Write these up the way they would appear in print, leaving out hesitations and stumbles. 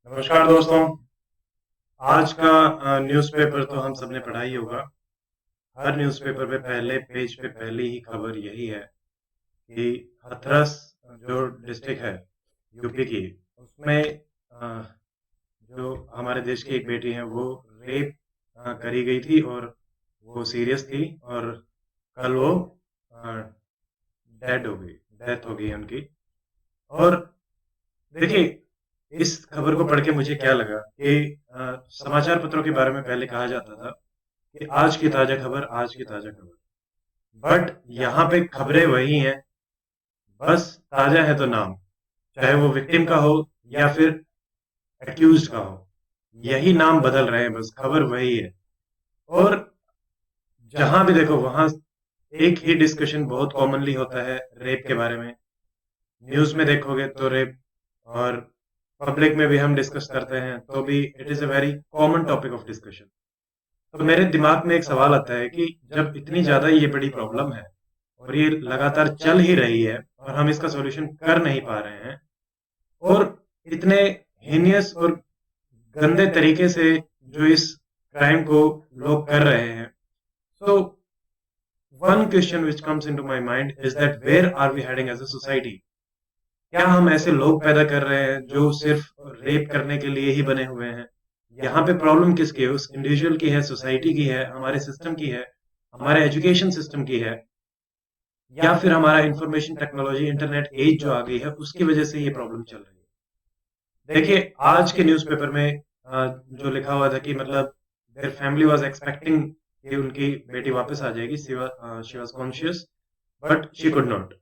नमस्कार दोस्तों। आज का न्यूज़पेपर तो हम सबने पढ़ा ही होगा। हर न्यूज़पेपर पे पहले पेज पे पहली ही खबर यही है कि हाथरस जो डिस्ट्रिक्ट है यूपी की, उसमें जो हमारे देश की एक बेटी है वो रेप करी गई थी और वो सीरियस थी और कल वो डेड हो गई, डेथ हो गई उनकी। और देखिए, इस खबर को पढ़ के मुझे क्या लगा कि समाचार पत्रों के बारे में पहले कहा जाता था कि आज की ताजा खबर, आज की ताजा खबर। बट यहाँ पे खबरें वही हैं, बस ताजा है तो नाम, चाहे वो विक्टिम का हो या फिर एक्यूज्ड का हो, यही नाम बदल रहे हैं, बस खबर वही है। और जहां भी देखो वहां एक ही डिस्कशन बहुत कॉमनली होता है रेप के बारे में। न्यूज में देखोगे तो रेप, और पब्लिक में भी हम डिस्कस करते हैं तो भी it is a very common topic of discussion. तो मेरे दिमाग में एक सवाल आता है कि जब इतनी ज्यादा ये बड़ी प्रॉब्लम है और ये लगातार चल ही रही है और हम इसका सॉल्यूशन कर नहीं पा रहे हैं, और इतने हीनियस और गंदे तरीके से जो इस क्राइम को लोग कर रहे हैं, so one question which comes into my mind is that where are we heading as a society? क्या हम ऐसे लोग पैदा कर रहे हैं जो सिर्फ रेप करने के लिए ही बने हुए हैं? यहाँ पे प्रॉब्लम किसकी है? उस इंडिविजुअल की है, सोसाइटी की है, हमारे सिस्टम की है, हमारे एजुकेशन सिस्टम की है, या फिर हमारा इंफॉर्मेशन टेक्नोलॉजी, इंटरनेट एज जो आ गई है उसकी वजह से ये प्रॉब्लम चल रही है? देखिए, आज के न्यूज़पेपर में जो लिखा हुआ था कि मतलब देयर फैमिली वाज एक्सपेक्टिंग कि उनकी बेटी वापस आ जाएगी, she was conscious but she could not.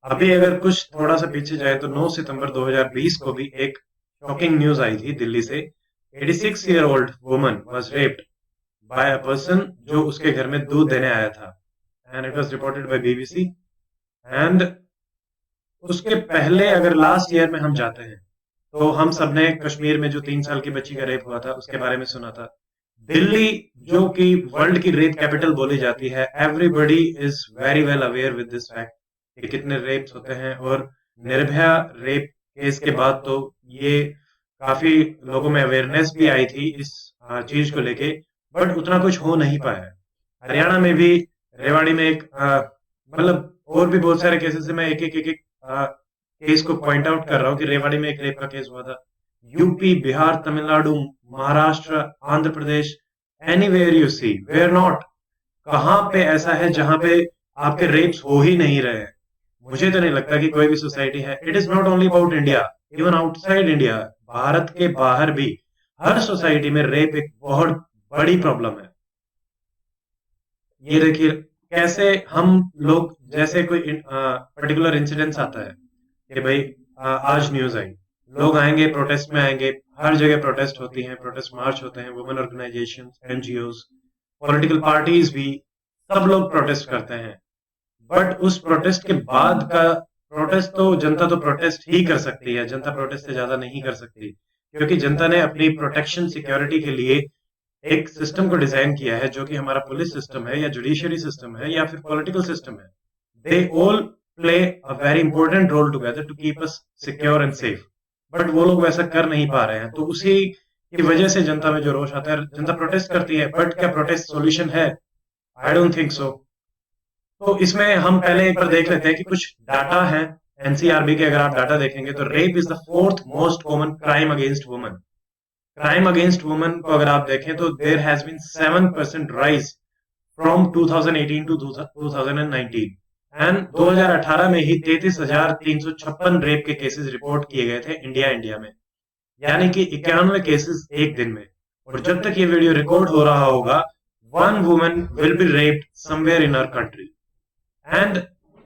अभी अगर कुछ थोड़ा सा पीछे जाए तो 9 सितंबर 2020 को भी एक शॉकिंग न्यूज आई थी दिल्ली से। 86-year-old woman was raped by a person जो उसके घर में दूध देने आया था, and it was reported by BBC. And उसके पहले अगर लास्ट ईयर में हम जाते हैं तो हम सबने कश्मीर में जो 3 साल की बच्ची का रेप हुआ था उसके बारे में सुना था। दिल्ली, जो कि वर्ल्ड की रेप कैपिटल बोली जाती है, everybody is very well aware with this fact कि कितने रेप्स होते हैं। और निर्भया रेप केस के बाद तो ये काफी लोगों में अवेयरनेस भी आई थी इस चीज को लेके, बट उतना कुछ हो नहीं पाया है। हरियाणा में भी रेवाड़ी में एक मतलब और भी बहुत सारे केसेस है, मैं एक केस को पॉइंट आउट कर रहा हूँ कि रेवाड़ी में एक रेप का केस हुआ था। UP, Bihar, Tamil Nadu, Maharashtra, Andhra Pradesh, anywhere you see, where not, कहां पे ऐसा है जहां पे आपके रेप्स हो ही नहीं रहे हैं? मुझे तो नहीं लगता कि कोई भी सोसाइटी है, it is not only about India, even outside India, Bharat के बाहर भी हर सोसाइटी में रेप एक बहुत बड़ी प्रॉब्लम है। ये देखिए कैसे हम लोग, जैसे कोई पर्टिकुलर इंसिडेंस आता है कि भाई आज न्यूज आई, लोग आएंगे, प्रोटेस्ट में आएंगे, हर जगह प्रोटेस्ट होती हैं, प्रोटेस्ट मार्च होते हैं, women organization, NGOs, political parties भी, सब लोग प्रोटेस्ट करते हैं। बट उस प्रोटेस्ट के बाद का प्रोटेस्ट तो जनता तो प्रोटेस्ट ही कर सकती है, जनता प्रोटेस्ट से ज्यादा नहीं कर सकती, क्योंकि जनता ने अपनी प्रोटेक्शन सिक्योरिटी के लिए एक सिस्टम को डिजाइन किया है, जो कि हमारा पुलिस सिस्टम है या जुडिशियरी सिस्टम है या फिर पॉलिटिकल सिस्टम है। They all play a very important role together to keep us secure and safe, but वो लोग वैसा कर नहीं पा रहे हैं। तो उसी की वजह से जनता में जो रोष आता है, जनता प्रोटेस्ट करती है, बट क्या प्रोटेस्ट सॉल्यूशन है? I don't think so. तो इसमें हम पहले एक बार देख लेते हैं कि कुछ डाटा है एनसीआरबी के। अगर आप डाटा देखेंगे तो rape is the fourth most common crime against women. Crime against women को अगर आप देखें तो there has been 7% rise from 2018 to 2019, and 2018 में ही 33,356 रेप के केसेस रिपोर्ट किए गए थे इंडिया में, यानी कि 91 केसेस एक दिन में। और जब तक ये वीडियो रिकॉर्ड हो रहा होगा, one woman will be raped somewhere in our country. And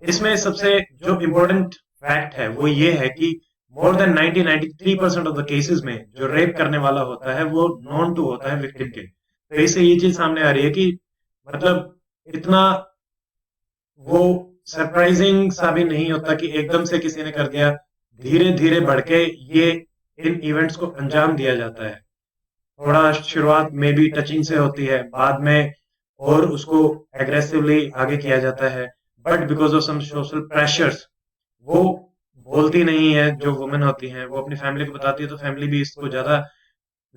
इसमें सबसे जो इम्पोर्टेंट फैक्ट है वो ये है कि more than 93% of the cases में जो रेप करने वाला होता है वो नॉन टू होता है विक्टिम के। तो इससे ये चीज सामने आ रही है कि मतलब इतना वो सरप्राइजिंग सा भी नहीं होता कि एकदम से किसी ने कर दिया, धीरे धीरे बढ़ के ये इन इवेंट्स को अंजाम दिया जाता है। थोड़ा शुरुआत में भी टचिंग से होती है, बाद में और उसको एग्रेसिवली आगे किया जाता है, but because of some social pressures वो बोलती नहीं है, जो वुमेन होती हैं वो अपनी फैमिली को बताती है तो फैमिली भी इसको ज्यादा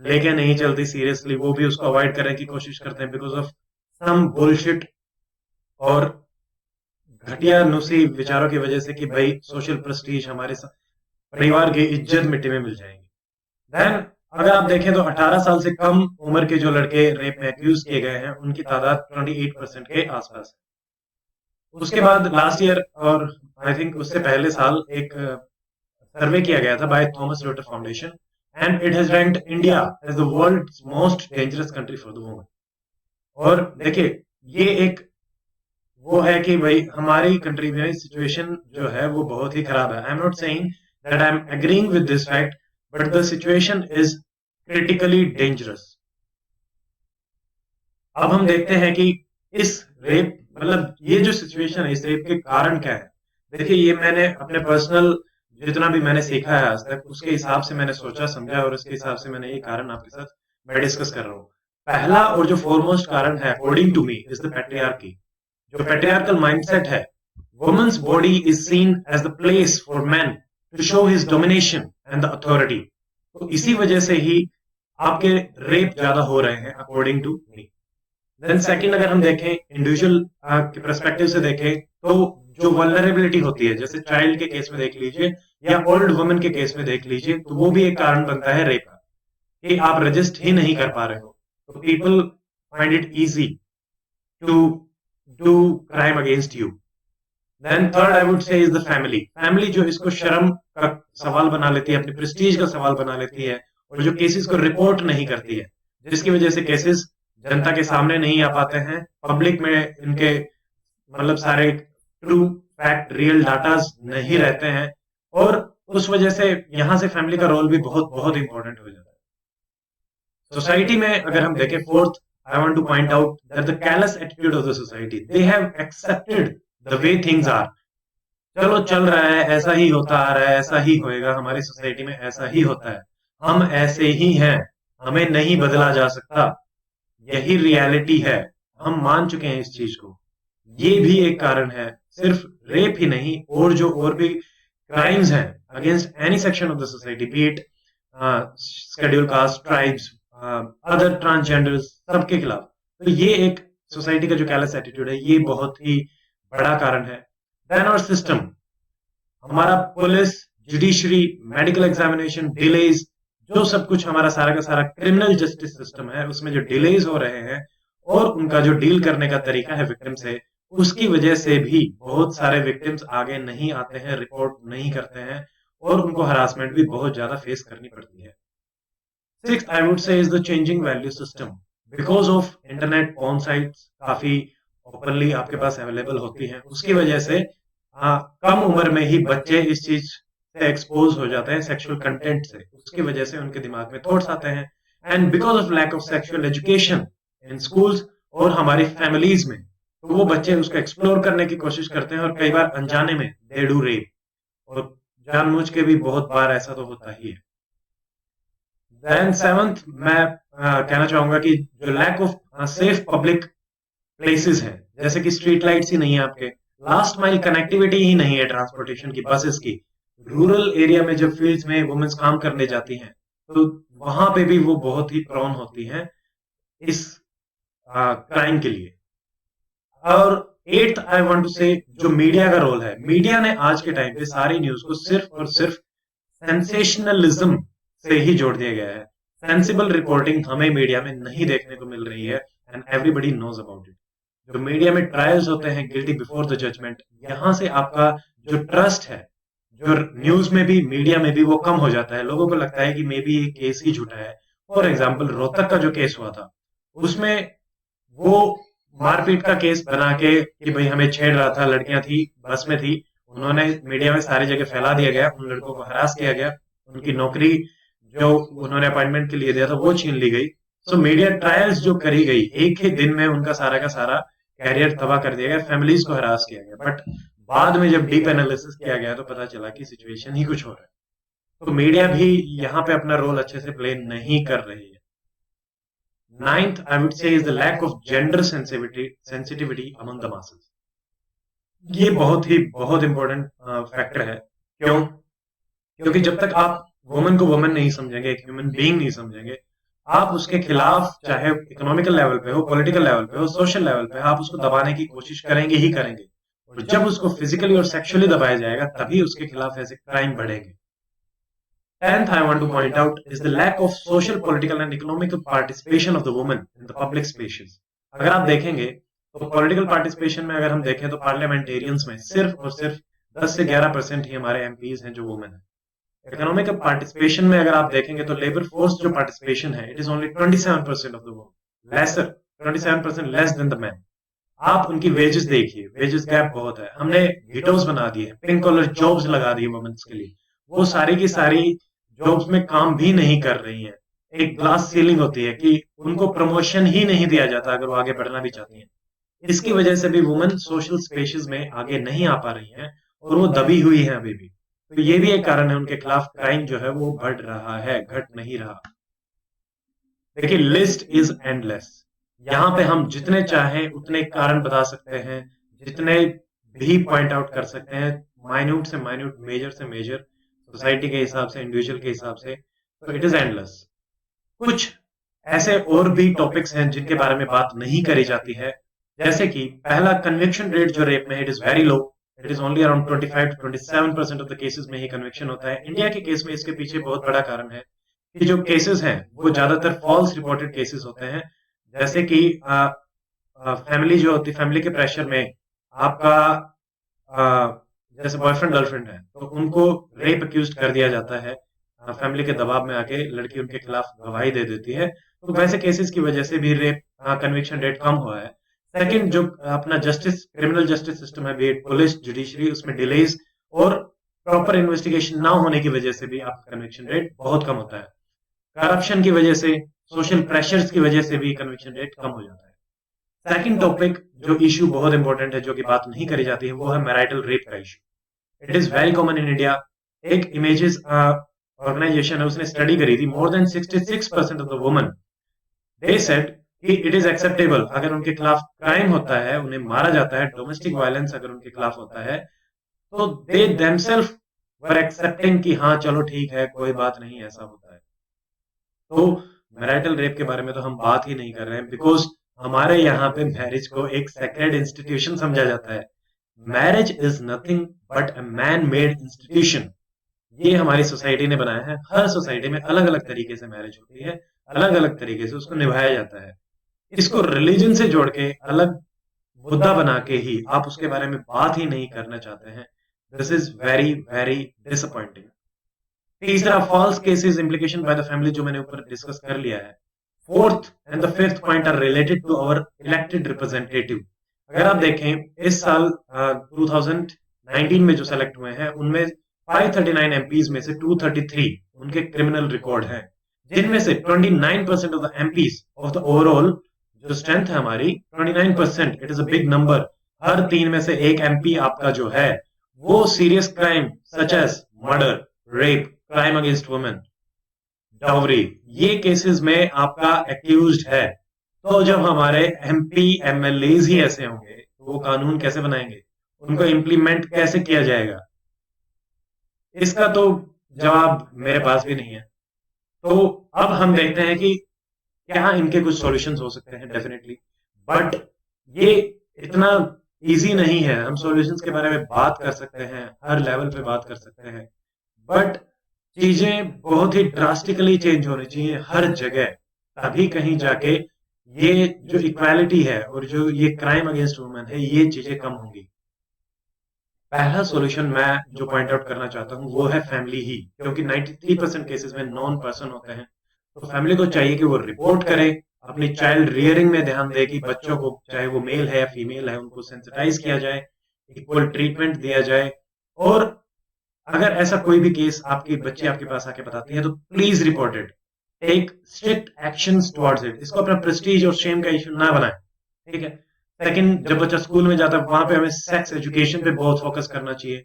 लेके नहीं चलती सीरियसली, वो भी उसको अवॉइड करने की कोशिश करते हैं बिकॉज ऑफ सम बुलशिट और घटिया नुसी विचारों की वजह से कि भाई सोशल प्रेस्टीज, हमारे परिवार की इज्जत मिट्टी में मिल जाएगी। देन अगर आप देखें तो 18 साल से कम उम्र के जो लड़के रेप में एक्यूज किए गए हैं उनकी तादाद 28% के आसपास है। उसके बाद लास्ट ईयर और आई थिंक उससे पहले साल एक सर्वे किया गया था by Thomas Reuter foundation and it has ranked India as the world's most dangerous country for the woman. और देखिए ये एक वो है कि भाई हमारी कंट्री में सिचुएशन जो है वो बहुत ही खराब है। I am not saying that I am agreeing with this fact, but the situation is critically dangerous. अब हम देखते हैं कि इस रेप मतलब ये जो सिचुएशन है इस रेप के कारण क्या है। देखिए ये मैंने अपने पर्सनल जितना भी मैंने सीखा है आज तक उसके हिसाब से मैंने सोचा समझा और उसके हिसाब से मैंने ये कारण आपके साथ मैं डिस्कस कर रहा हूँ। पहला और जो फोरमोस्ट कारण है according to me is the patriarchy. जो पैट्रियार्कल माइंडसेट है, women's body is seen as the place for man to show his domination and the authority. तो इसी वजह से ही आपके रेप ज्यादा हो रहे हैं according to me. Then second अगर हम देखें इंडिविजुअल के पर्सपेक्टिव से देखें तो जो वल्नरेबिलिटी होती है जैसे चाइल्ड के केस में देख लीजिए या ओल्ड वुमेन के केस में देख लीजिए तो वो भी एक कारण बनता है रेप का कि आप रजिस्ट ही नहीं कर पा रहे हो। तो people find it easy to do crime against you. Then third I would say is the family. Family जो इसको शर्म का सवाल बना लेती है, अपनी प्रेस्टीज का सवाल बना लेती है और जो केसेस को रिपोर्ट नहीं करती है जिसकी वजह से केसेस जनता के सामने नहीं आ पाते हैं, पब्लिक में इनके मतलब सारे ट्रू फैक्ट रियल डाटाज नहीं रहते हैं और उस वजह से यहां से फैमिली का रोल भी बहुत बहुत इंपॉर्टेंट हो जाता है सोसाइटी में। अगर हम देखें fourth I want to point out that the callous attitude of the society, they have accepted the way things are. चलो चल रहा है, ऐसा ही होता आ रहा है, ऐसा ही होएगा, हमारी सोसाइटी में ऐसा ही होता है, हम ऐसे ही हैं, हमें नहीं बदला जा सकता, यही रियलिटी है, हम मान चुके हैं इस चीज को। ये भी एक कारण है, सिर्फ रेप ही नहीं और भी क्राइम्स हैं against any section of the society, B it schedule caste, tribes, other transgenders, सबके खिलाफ। तो ये एक सोसाइटी का जो कैलस एटीट्यूड है ये बहुत ही बड़ा कारण है। देन और सिस्टम, हमारा police, judiciary, medical examination delays, जो सब कुछ हमारा सारा का सारा क्रिमिनल जस्टिस सिस्टम है उसमें जो डिलेज हो रहे हैं और उनका जो डील करने का तरीका है विक्टिम से, उसकी वजह से भी बहुत सारे विक्टिम्स आगे नहीं आते हैं, रिपोर्ट नहीं करते हैं और उनको हरासमेंट भी बहुत ज्यादा फेस करनी पड़ती है। Sixth I would say is the changing value system. Because of internet porn sites काफी ओपनली आपके पास अवेलेबल होती हैं, उसकी वजह से कम उम्र में ही बच्चे इस चीज से एक्सपोज हो जाते हैं सेक्सुअल कंटेंट से, उसकी वजह से उनके दिमाग में थॉट्स आते हैं and because of lack of sexual education in schools और हमारी फैमिलीज में, तो वो बच्चे उसको एक्सप्लोर करने की कोशिश करते हैं और कई बार अनजाने में दे डू रेप, और जानबूझ के भी बहुत बार ऐसा तो होता ही है। देन सेवंथ मैं कहना चाहूंगा कि जो lack of safe public places है, जैसे कि स्ट्रीट लाइट्स ही नहीं है आपके, लास्ट माइल कनेक्टिविटी ही नहीं है ट्रांसपोर्टेशन की, बसेस की। रूरल एरिया में जब फील्ड्स में वुमेन्स काम करने जाती हैं तो वहां पे भी वो बहुत ही प्रोन होती हैं इस क्राइम के लिए। और एट्थ आई वांट टू से जो मीडिया का रोल है, मीडिया ने आज के टाइम पे सारी न्यूज को सिर्फ और सिर्फ सेंसेशनलिज्म से ही जोड़ दिया गया है। सेंसिबल रिपोर्टिंग हमें मीडिया में नहीं देखने को मिल रही है and everybody knows about it. जो मीडिया में ट्रायल्स होते हैं गिल्टी बिफोर द जजमेंट, यहां से आपका जो ट्रस्ट है जो न्यूज में भी मीडिया में भी वो कम हो जाता है। लोगों को लगता है कि मे बी ये केस ही झूठा है। फॉर एग्जाम्पल रोहतक का जो केस हुआ था उसमें वो मारपीट का केस बना के कि भाई हमें छेड़ रहा था, लड़कियां थी बस में थी, उन्होंने मीडिया में सारी जगह फैला दिया गया, उन लड़कों को हरास किया गया, उनकी नौकरी जो उन्होंने अपॉइंटमेंट के लिए दिया था वो छीन ली गई। सो मीडिया ट्रायल्स जो करी गई एक ही दिन में उनका सारा का सारा कैरियर तबाह कर दिया गया, फैमिलीज को हरास किया गया। बट बाद में जब डीप एनालिसिस किया गया तो पता चला कि सिचुएशन ही कुछ हो रहा है। तो मीडिया भी यहाँ पे अपना रोल अच्छे से प्ले नहीं कर रही है। Ninth I would say is the lack of gender sensitivity among the masses. ये बहुत इंपॉर्टेंट फैक्टर है। क्यों? क्योंकि जब तक आप वुमन को वुमन नहीं समझेंगे, एक ह्यूमन बीइंग नहीं समझेंगे, आप उसके खिलाफ चाहे इकोनॉमिकल लेवल पे हो, पॉलिटिकल लेवल पे हो, सोशल लेवल पे, आप उसको दबाने की कोशिश करेंगे ही करेंगे। और जब उसको फिजिकली और सेक्सुअली दबाया जाएगा तभी उसके खिलाफ ऐसे क्राइम बढ़ेंगे। 10th I want to point out is the lack of social, political and economical participation of the women in the public spaces. अगर आप देखेंगे तो पॉलिटिकल पार्टिसिपेशन में अगर हम देखें तो पार्लियामेंटेरियंस में सिर्फ और सिर्फ 10 से 11% ही हमारे एमपीज हैं जो वुमेन है। इकोनॉमिकल पार्टिसिपेशन में अगर आप देखेंगे तो लेबर फोर्स जो पार्टिसिपेशन है it is only 27% of the women, lesser 27% less than the man. आप उनकी वेजेस देखिए, वेजेस गैप बहुत है। हमने वीटोज बना दिए, पिंक कॉलर जॉब्स लगा दिए वुमेन्स के लिए, वो सारी की सारी जॉब्स में काम भी नहीं कर रही हैं। एक ग्लास सीलिंग होती है कि उनको प्रमोशन ही नहीं दिया जाता अगर वो आगे बढ़ना भी चाहती हैं। इसकी वजह से भी वुमेन सोशल स्पेसेस में आगे नहीं आ पा रही हैं और वो दबी हुई हैं अभी भी। तो ये भी एक कारण है उनके खिलाफ क्राइम जो है वो बढ़ रहा है, घट नहीं रहा। देखिए लिस्ट इज एंडलेस, यहाँ पे हम जितने चाहें उतने कारण बता सकते हैं, जितने भी पॉइंट आउट कर सकते हैं, माइन्यूट से माइन्यूट, मेजर से मेजर, सोसाइटी के हिसाब से, इंडिविजुअल के हिसाब से, तो इट इज एंडलेस। कुछ ऐसे और भी टॉपिक्स हैं जिनके बारे में बात नहीं करी जाती है, जैसे कि पहला, कन्विक्शन रेट जो रेप में it is very low, it is only around 25 to 27% of the cases में ही कन्विक्शन होता है। इंडिया के केस में इसके पीछे बहुत बड़ा कारण है कि जो केसेस हैं वो ज्यादातर फॉल्स रिपोर्टेड केसेस होते हैं, जैसे कि फैमिली जो होती है, फैमिली के प्रेशर में आपका जैसे बॉयफ्रेंड गर्लफ्रेंड है तो उनको रेप अक्यूज कर दिया जाता है, फैमिली के दबाव में आके लड़की उनके खिलाफ गवाही दे देती है, तो वैसे केसेस की वजह से भी रेप कन्विक्शन रेट कम हुआ है। सेकंड, जो अपना जस्टिस, क्रिमिनल जस्टिस सिस्टम है, बी इट पुलिस, जुडिशरी, उसमें डिलेज और प्रॉपर इन्वेस्टिगेशन ना होने की वजह से भी आपका कन्विक्शन रेट बहुत कम होता है। करप्शन की वजह से, सोशल प्रेशर्स की वजह से भी कन्विक्शन रेट कम हो जाता है। सेकंड टॉपिक जो इश्यू बहुत इंपॉर्टेंट है, जो कि बात नहीं करी जाती है, वो है मैरिटल रेप का issue. It is very common in India. एक इमेजेस ऑर्गेनाइजेशन है, उसने स्टडी करी थी, more than 66% of the women they said कि इट इज एक्सेप्टेबल अगर उनके खिलाफ क्राइम होता है, उन्हें मारा जाता है, डोमेस्टिक वायलेंस अगर उनके खिलाफ होता है, तो दे देमसेल्फ वर एक्सेप्टिंग कि हाँ चलो ठीक है, कोई बात नहीं, ऐसा होता है। तो मैरिटल रेप के बारे में तो हम बात ही नहीं कर रहे हैं, बिकॉज हमारे यहाँ पे मैरिज को एक सेक्रेड इंस्टीट्यूशन समझा जाता है। Marriage is nothing but a man made institution. ये हमारी सोसाइटी ने बनाया है। हर सोसाइटी में अलग अलग तरीके से मैरिज होती है, अलग अलग तरीके से उसको निभाया जाता है। इसको रिलीजन से जोड़ के अलग मुद्दा बना के ही आप उसके बारे में बात ही नहीं करना चाहते हैं। This is very very disappointing. तीसरा, false cases implication by the family, जो मैंने ऊपर डिस्कस कर लिया है। Fourth and the fifth point are related to our elected representative. अगर आप देखें इस साल 2019 में जो सेलेक्ट हुए हैं उनमें 539 एमपीज में से 233 उनके क्रिमिनल रिकॉर्ड हैं, जिनमें से 29% of the MPs of the overall जो स्ट्रेंथ है हमारी 29%, it is a big number. हर 3 में से एक एमपी आपका जो है वो serious crime such as murder, rape, crime against women, dowry, ये केसेस में आपका एक्यूज्ड है। तो जब हमारे एमपी एमएलए ही ऐसे होंगे तो वो कानून कैसे बनाएंगे, उनको इम्प्लीमेंट कैसे किया जाएगा? इसका तो जवाब मेरे पास भी नहीं है। तो अब हम देखते हैं कि क्या इनके कुछ सॉल्यूशंस हो सकते हैं, डेफिनेटली, बट ये इतना इजी नहीं है। हम सॉल्यूशंस के बारे में बात कर सकते हैं, हर लेवल पे बात कर सकते हैं, बट चीजें बहुत ही ड्रास्टिकली चेंज होनी चाहिए हर जगह, तभी कहीं जाके ये जो इक्वालिटी है और जो ये क्राइम अगेंस्ट वुमेन है, ये चीजें कम होंगी। पहला सॉल्यूशन मैं जो पॉइंट आउट करना चाहता हूं वो है फैमिली ही, क्योंकि 93% केसेस में नॉन पर्सन होते हैं। तो फैमिली को चाहिए कि वो रिपोर्ट करे, अपनी चाइल्ड रियरिंग में ध्यान दे कि बच्चों को, चाहे वो मेल है या फीमेल है, उनको सेंसिटाइज किया जाए, इक्वल ट्रीटमेंट दिया जाए। और अगर ऐसा कोई भी केस आपकी बच्ची आपके पास आके बताती है तो please report it, take strict actions towards it. इसको अपना प्रेस्टीज और शेम का इशू ना बनाए, ठीक है। सेकंड, जब बच्चा स्कूल में जाता है वहां पे हमें सेक्स एजुकेशन पे बहुत फोकस करना चाहिए।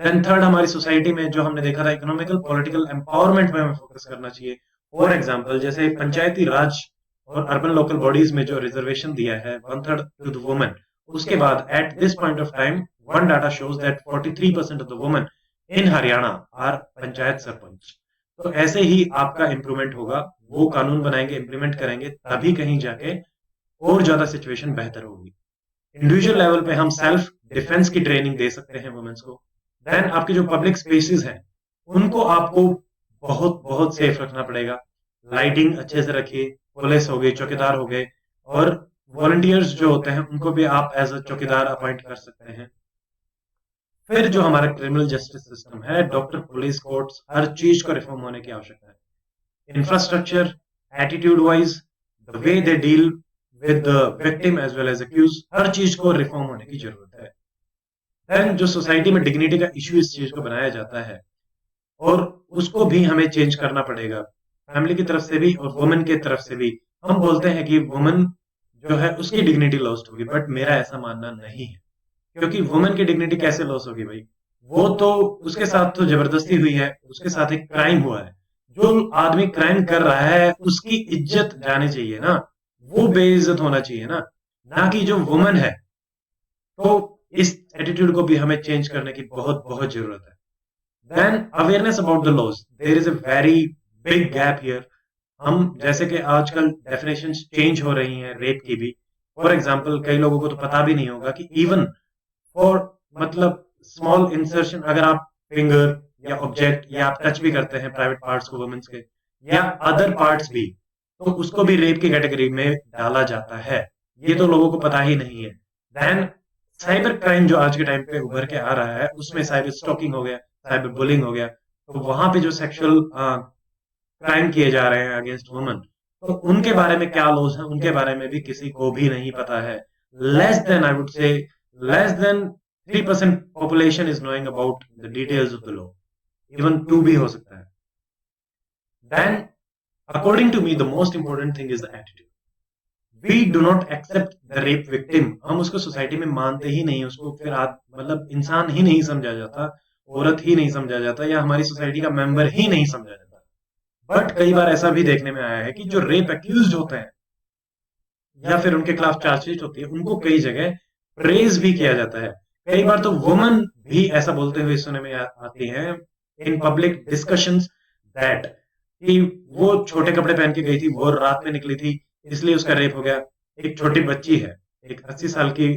देन थर्ड, हमारी सोसाइटी में जो हमने देखा था इकोनॉमिकल पॉलिटिकल एम्पावरमेंट पे हमें फोकस करना चाहिए। फॉर एग्जांपल, जैसे पंचायती राज और अर्बन लोकल बॉडीज में जो रिजर्वेशन दिया है 1/3 टू द वुमेन, उसके बाद at this point of time one data shows that 43% of the women in Haryana are panchayat sarpanch. तो ऐसे ही आपका इंप्रूवमेंट होगा, वो कानून बनाएंगे, इंप्लीमेंट करेंगे, तभी कहीं जाके और ज्यादा सिचुएशन बेहतर होगी। इंडिविजुअल लेवल पे हम सेल्फ डिफेंस की ट्रेनिंग दे सकते हैं वुमेन्स को। देन आपकी जो पब्लिक स्पेसेस हैं उनको आपको बहुत बहुत सेफ रखना पड़ेगा। लाइटिंग अच्छे से रखिए, पुलिस हो गई, चौकीदार हो गए, और वॉलंटियर्स जो होते हैं उनको भी आप एज अ चौकीदार अपॉइंट कर सकते हैं। फिर जो हमारा क्रिमिनल जस्टिस सिस्टम है, डॉक्टर, पुलिस, कोर्ट्स, हर चीज को रिफॉर्म होने की आवश्यकता है। Infrastructure, attitude wise, the way they deal with the victim as well as accuse, हर चीज को रिफॉर्म होने की जरूरत है। देन जो सोसाइटी में डिग्निटी का इश्यू इस चीज को बनाया जाता है, और उसको भी हमें चेंज करना पड़ेगा, फैमिली की तरफ से भी और वुमेन की तरफ से भी। हम बोलते हैं कि वुमेन जो है उसकी डिग्निटी लॉस्ट होगी, बट मेरा ऐसा मानना नहीं है। क्योंकि वुमेन की डिग्निटी कैसे लॉस होगी भाई? वो तो, उसके साथ तो जबरदस्ती हुई है, उसके साथ एक क्राइम हुआ है। जो आदमी क्राइम कर रहा है उसकी इज्जत जानी चाहिए ना, वो बेइज्जत होना चाहिए ना, ना कि जो वुमेन है। तो इस एटीट्यूड को भी हमें चेंज करने की बहुत बहुत जरूरत है। Then awareness about the laws, there is a very big gap here. हम जैसे कि आजकल डेफिनेशंस चेंज हो रही हैं रेप की भी। फॉर एग्जांपल, कई लोगों को तो पता भी नहीं होगा कि इवन फॉर, मतलब स्मॉल इंसर्शन, अगर आप फिंगर या ऑब्जेक्ट या आप टच भी करते हैं प्राइवेट पार्ट्स को वुमेन्स के, या अदर पार्ट्स भी, तो उसको भी रेप की कैटेगरी में डाला जाता है। ये तो लोगों को पता ही नहीं है। देन साइबर क्राइम जो आज के टाइम पे उभर के आ रहा है, उसमें साइबर स्टॉकिंग हो गया, साइबर बुलिंग हो गया, तो वहां पे जो सेक्सुअल क्राइम किए जा रहे हैं अगेंस्ट वुमेन, तो उनके बारे में क्या लॉज है, उनके बारे में भी किसी को भी नहीं पता है। लेस देन, आई वुड से, less than 3% population is knowing about the details of the law. Even 2 भी हो सकता है। Then, according to me, the most important thing is the attitude. We do not accept the rape victim. हम उसको society में मानते ही नहीं, उसको फिर मतलब इंसान ही नहीं समझा जाता, औरत ही नहीं समझा जाता, या हमारी सोसाइटी का मेंबर ही नहीं समझा जाता। बट कई बार ऐसा भी देखने में आया है कि जो रेप एक्यूज होते हैं या फिर उनके खिलाफ चार्जशीट होती है, उनको कई जगह प्रेज भी किया जाता है। कई बार तो वुमन भी ऐसा बोलते हुए सुनने में आती हैं इन पब्लिक डिस्कशंस दैट कि वो छोटे कपड़े पहन के गई थी, वो रात में निकली थी, इसलिए उसका रेप हो गया। एक छोटी बच्ची है, एक 80 साल की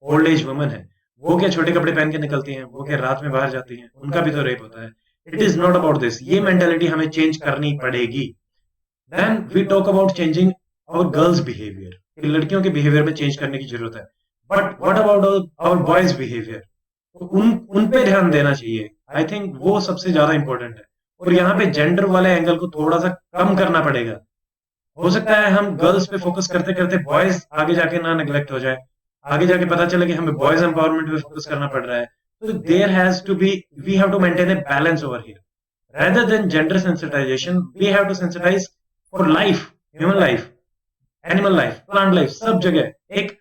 ओल्ड एज वुमन है, वो क्या छोटे कपड़े पहन के निकलती हैं? वो क्या रात में बाहर जाती हैं? उनका भी तो रेप होता है। It is not about this. ये मेंटेलिटी हमें चेंज करनी पड़ेगी। Then we talk about changing our girls behaviour, लड़कियों के बिहेवियर में चेंज करने की जरूरत है। But what about our boys behaviour? उन पे ध्यान देना चाहिए। आई थिंक वो सबसे ज्यादा इंपॉर्टेंट है। और यहाँ पे जेंडर वाले एंगल को थोड़ा सा कम करना पड़ेगा। हो सकता है हम गर्ल्स पे फोकस करते करते बॉयज आगे जाके ना नेग्लेक्ट हो जाए, आगे जाके पता चले कि हमें बॉयज एम्पावरमेंट पे फोकस करना पड़ रहा है। तो there has to be, we have to maintain a balance over here. Rather than gender sensitisation, we have to sensitise for life, human life, animal life, plant life, सब जगह एक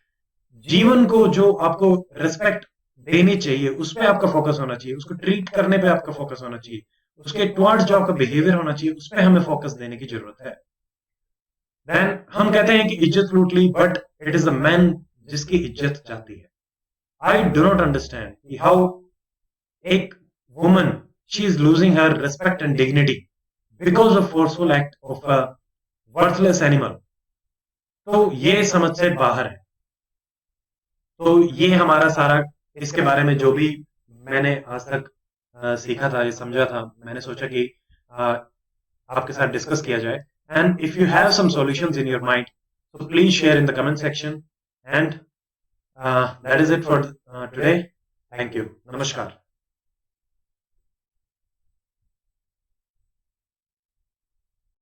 जीवन को जो आपको रिस्पेक्ट देनी चाहिए उस पर आपका फोकस होना चाहिए, उसको ट्रीट करने पे आपका फोकस होना चाहिए, उसके टुवर्ड्स जो आपका बिहेवियर होना चाहिए उस पर हमें फोकस देने की जरूरत है। देन हम कहते हैं कि इज्जत लूट ली, but it is the man जिसकी इज्जत जाती है। I do not understand how एक woman, she is losing her respect and dignity because of forceful act of a worthless animal. तो ये समझ से बाहर है। तो ये हमारा सारा, इसके बारे में जो भी मैंने आज तक सीखा था, ये समझा था, मैंने सोचा कि आपके साथ डिस्कस किया जाए। And if you have some solutions in your mind, so please share in the comment section, and that is it for today. Thank you. Namaskar.